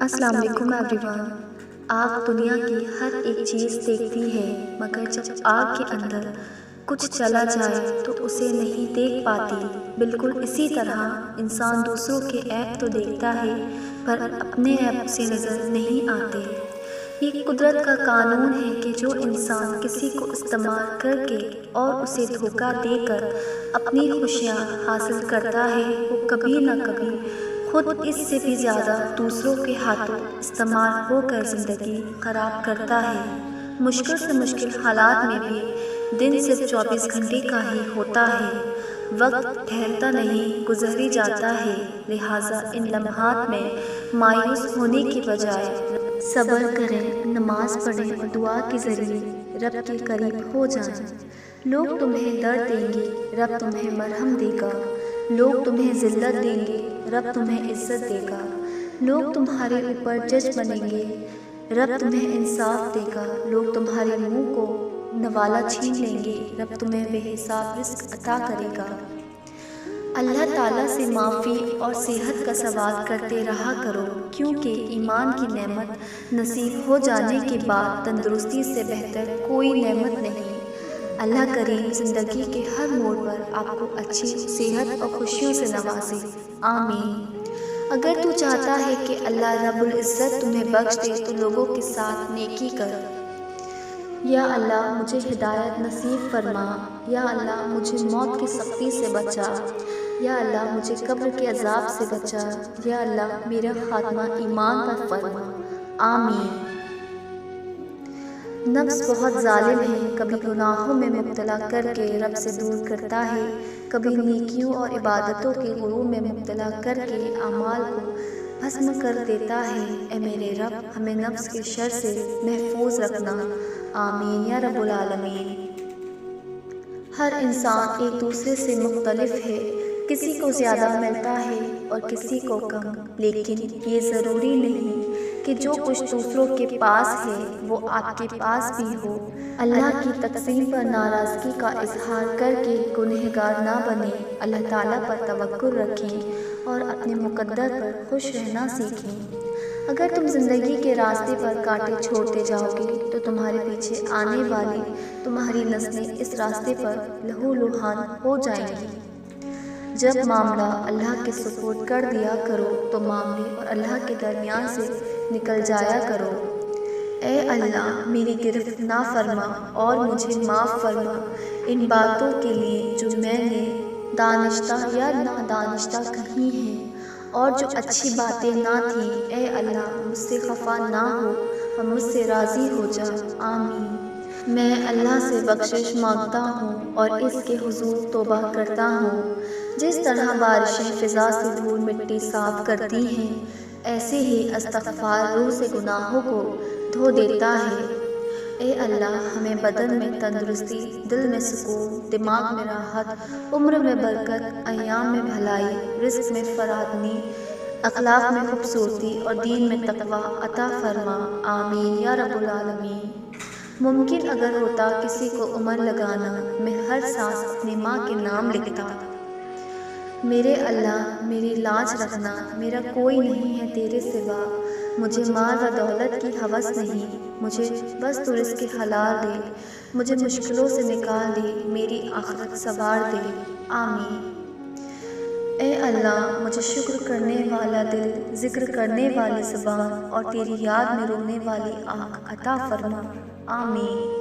السلام علیکم every one. آگ دنیا کی ہر ایک چیز دیکھتی ہے، مگر جب آگ کے اندر کچھ چلا جائے تو اسے نہیں دیکھ پاتی۔ بالکل اسی طرح انسان دوسروں کے عیب تو دیکھتا ہے پر اپنے عیب سے نظر نہیں آتے۔ یہ قدرت کا قانون ہے کہ جو انسان کسی کو استعمال کر کے اور اسے دھوکہ دے کر اپنی خوشیاں حاصل کرتا ہے، وہ کبھی نہ کبھی خود اس سے بھی زیادہ دوسروں کے ہاتھوں استعمال ہو کر زندگی خراب کرتا ہے۔ مشکل سے مشکل حالات میں بھی دن صرف 24 گھنٹے کا ہی ہوتا ہے، وقت ٹھہرتا نہیں، گزر ہی جاتا ہے۔ لہٰذا ان لمحات میں مایوس ہونے کی بجائے صبر کریں، نماز پڑھیں اور دعا کے ذریعے رب کے قریب ہو جائیں۔ لوگ تمہیں درد دیں گے، رب تمہیں مرہم دے گا۔ لوگ تمہیں ذلت دیں گے، رب تمہیں عزت دے گا۔ لوگ تمہارے اوپر جج بنیں گے، رب تمہیں انصاف دے گا۔ لوگ تمہارے منہ کو نوالا چھین لیں گے، رب تمہیں بے حساب رزق عطا کرے گا۔ اللہ تعالیٰ سے معافی اور صحت کا سوال کرتے رہا کرو، کیونکہ ایمان کی نعمت نصیب ہو جانے کے بعد تندرستی سے بہتر کوئی نعمت نہیں۔ اللہ کریم زندگی کے ہر موڑ پر آپ کو اچھی صحت اور خوشیوں سے نوازے، آمین۔ اگر تو چاہتا ہے کہ اللہ رب العزت تمہیں بخش دے تو لوگوں کے ساتھ نیکی کر۔ یا اللہ مجھے ہدایت نصیب فرما، یا اللہ مجھے موت کی سختی سے بچا، یا اللہ مجھے قبر کے عذاب سے بچا، یا اللہ میرا خاتمہ ایمان پر فرما، آمین۔ نفس بہت ظالم ہے، کبھی گناہوں میں مبتلا کر کے رب سے دور کرتا ہے، کبھی نیکیوں اور عبادتوں کے غرور میں مبتلا کر کے اعمال کو بھسم کر دیتا ہے۔ اے میرے رب ہمیں نفس کے شر سے محفوظ رکھنا، آمین یا رب العالمین۔ ہر انسان ایک دوسرے سے مختلف ہے، کسی کو زیادہ ملتا ہے اور کسی کو کم، لیکن یہ ضروری نہیں کہ جو کچھ دوسروں کے پاس ہے وہ آپ کے پاس بھی ہو۔ اللہ کی تقسیم پر ناراضگی کا اظہار کر کے گنہگار نہ بنیں، اللہ تعالیٰ پر توکل رکھیں اور اپنے مقدر پر خوش رہنا سیکھیں۔ اگر تم زندگی کے راستے پر کانٹے چھوڑتے جاؤ گے تو تمہارے پیچھے آنے والی تمہاری نسلیں اس راستے پر لہو لہان ہو جائیں گی۔ جب معاملہ اللہ کے سپرد کر دیا کرو تو معاملے اور اللہ کے درمیان سے نکل جایا کرو۔ اے اللہ میری گرفت نہ فرما اور مجھے معاف فرما ان باتوں کے لیے جو میں نے دانستہ یا نادانستہ کہی ہیں، اور جو اچھی باتیں نہ تھیں۔ اے اللہ مجھ سے خفا نہ ہو اور مجھ سے راضی ہو جا، آمین۔ میں اللہ سے بخشش مانگتا ہوں اور اس کے حضور توبہ کرتا ہوں۔ جس طرح بارشیں فضا سے دھول مٹی صاف کرتی ہیں، ایسے ہی استغفار روح سے گناہوں کو دھو دیتا ہے۔ اے اللہ ہمیں بدن میں تندرستی، دل میں سکون، دماغ میں راحت، عمر میں برکت، ایام میں بھلائی، رزق میں فراوانی، اخلاق میں خوبصورتی اور دین میں تقویٰ عطا فرما، آمین یا رب العالمین۔ ممکن اگر ہوتا کسی کو عمر لگانا، میں ہر سانس اپنی ماں کے نام لکھتا۔ میرے اللہ میری لاج رکھنا، میرا کوئی نہیں ہے تیرے سوا۔ مجھے مال و دولت کی ہوس نہیں، مجھے بس تو رزق حلال دے، مجھے مشکلوں سے نکال دے، میری آخرت سنوار دے، آمین۔ اے اللہ مجھے شکر کرنے والا دل، ذکر کرنے والی زبان اور تیری یاد میں رونے والی آنکھ عطا فرما، آمین۔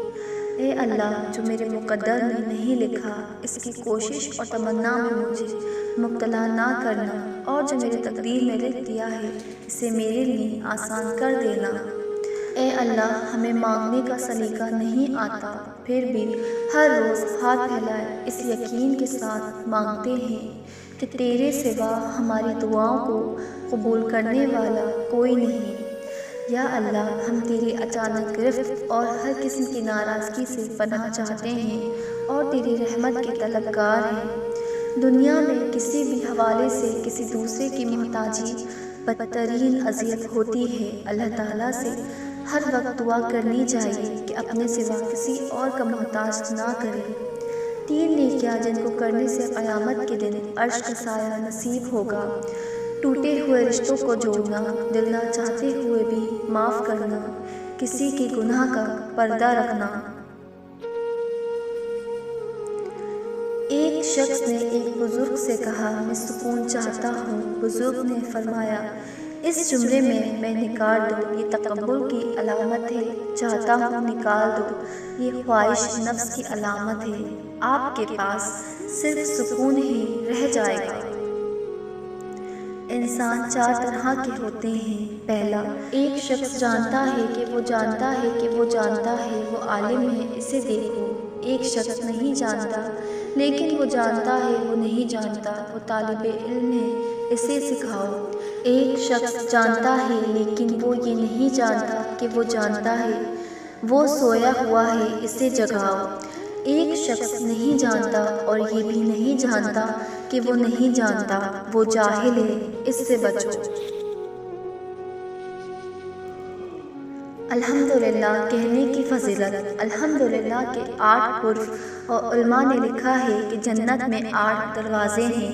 اے اللہ جو میرے مقدر میں نہیں لکھا، اس کی کوشش اور تمنا میں مجھے مبتلا نہ کرنا، اور جو میرے تقدیر میں لکھ دیا ہے اسے میرے لیے آسان کر دینا۔ اے اللہ ہمیں مانگنے کا سلیقہ نہیں آتا، پھر بھی ہر روز ہاتھ پھیلائے اس یقین کے ساتھ مانگتے ہیں کہ تیرے سوا ہماری دعاؤں کو قبول کرنے والا کوئی نہیں۔ یا اللہ ہم تیری اچانک گرفت اور ہر قسم کی ناراضگی سے پناہ چاہتے ہیں اور تیری رحمت کے طلبگار ہیں۔ دنیا میں کسی بھی حوالے سے کسی دوسرے کی محتاجی بدترین اذیت ہوتی ہے۔ اللہ تعالیٰ سے ہر وقت دعا کرنی چاہیے کہ اپنے سوا کسی اور کا محتاج نہ کرے۔ 3 نیکیاں جن کو کرنے سے قیامت کے دن عرش کا سایہ نصیب ہوگا۔ ٹوٹے ہوئے رشتوں کو جوڑنا، دل نہ چاہتے ہوئے بھی معاف کرنا، کسی کے گناہ کا پردہ رکھنا۔ ایک شخص نے ایک بزرگ سے کہا، میں سکون چاہتا ہوں۔ بزرگ نے فرمایا، اس جملے میں نکال دو، یہ تکبر کی علامت ہے، چاہتا ہوں نکال دو، یہ خواہش نفس کی علامت ہے، آپ کے پاس صرف سکون ہی رہ جائے گا۔ انسان 4 طرح کے ہوتے ہیں۔ پہلا، ایک شخص جانتا ہے کہ وہ جانتا ہے کہ وہ جانتا ہے، وہ عالم ہے، اسے دیکھو۔ ایک شخص نہیں جانتا لیکن وہ جانتا ہے وہ نہیں جانتا، وہ طالب علم ہے، اسے سکھاؤ۔ ایک شخص جانتا ہے لیکن وہ یہ نہیں جانتا کہ وہ جانتا ہے، وہ سویا ہوا ہے، اسے جگاؤ۔ ایک شخص نہیں جانتا اور یہ بھی نہیں جانتا کہ وہ نہیں جانتا، وہ جاہل ہے، اس سے بچو۔ الحمدللہ کہنے کی فضیلت۔ الحمدللہ کے 8 حرف، اور علماء نے لکھا ہے کہ جنت میں 8 دروازے ہیں،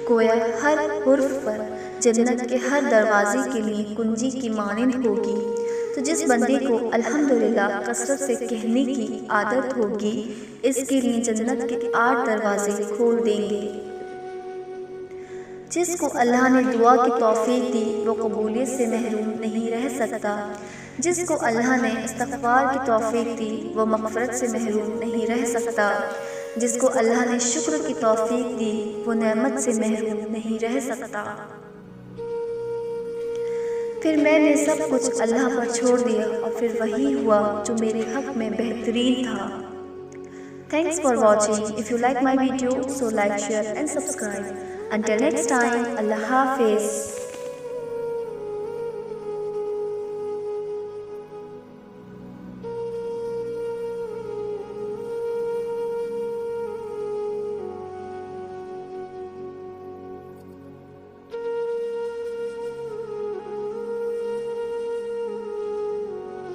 گویا ہر حرف پر جنت کے ہر دروازے کے لیے کنجی کی مانند ہوگی۔ تو جس بندے کو الحمدللہ کثرت سے کہنے کی عادت ہوگی، اس کے لیے جنت کے 8 دروازے کھول دیں گے۔ جس کو اللہ نے دعا کی توفیق دی، وہ قبولیت سے محروم نہیں رہ سکتا۔ جس کو اللہ نے استغفار کی توفیق دی، وہ مغفرت سے محروم نہیں رہ سکتا۔ جس کو اللہ نے شکر کی توفیق دی، وہ نعمت سے محروم نہیں رہ سکتا۔ پھر میں نے سب کچھ اللہ پر چھوڑ دیا اور پھر وہی ہوا جو میرے حق میں بہترین تھا۔ Thanks for watching. If you like my video, so like, share and subscribe. Until next time, Allah Hafiz.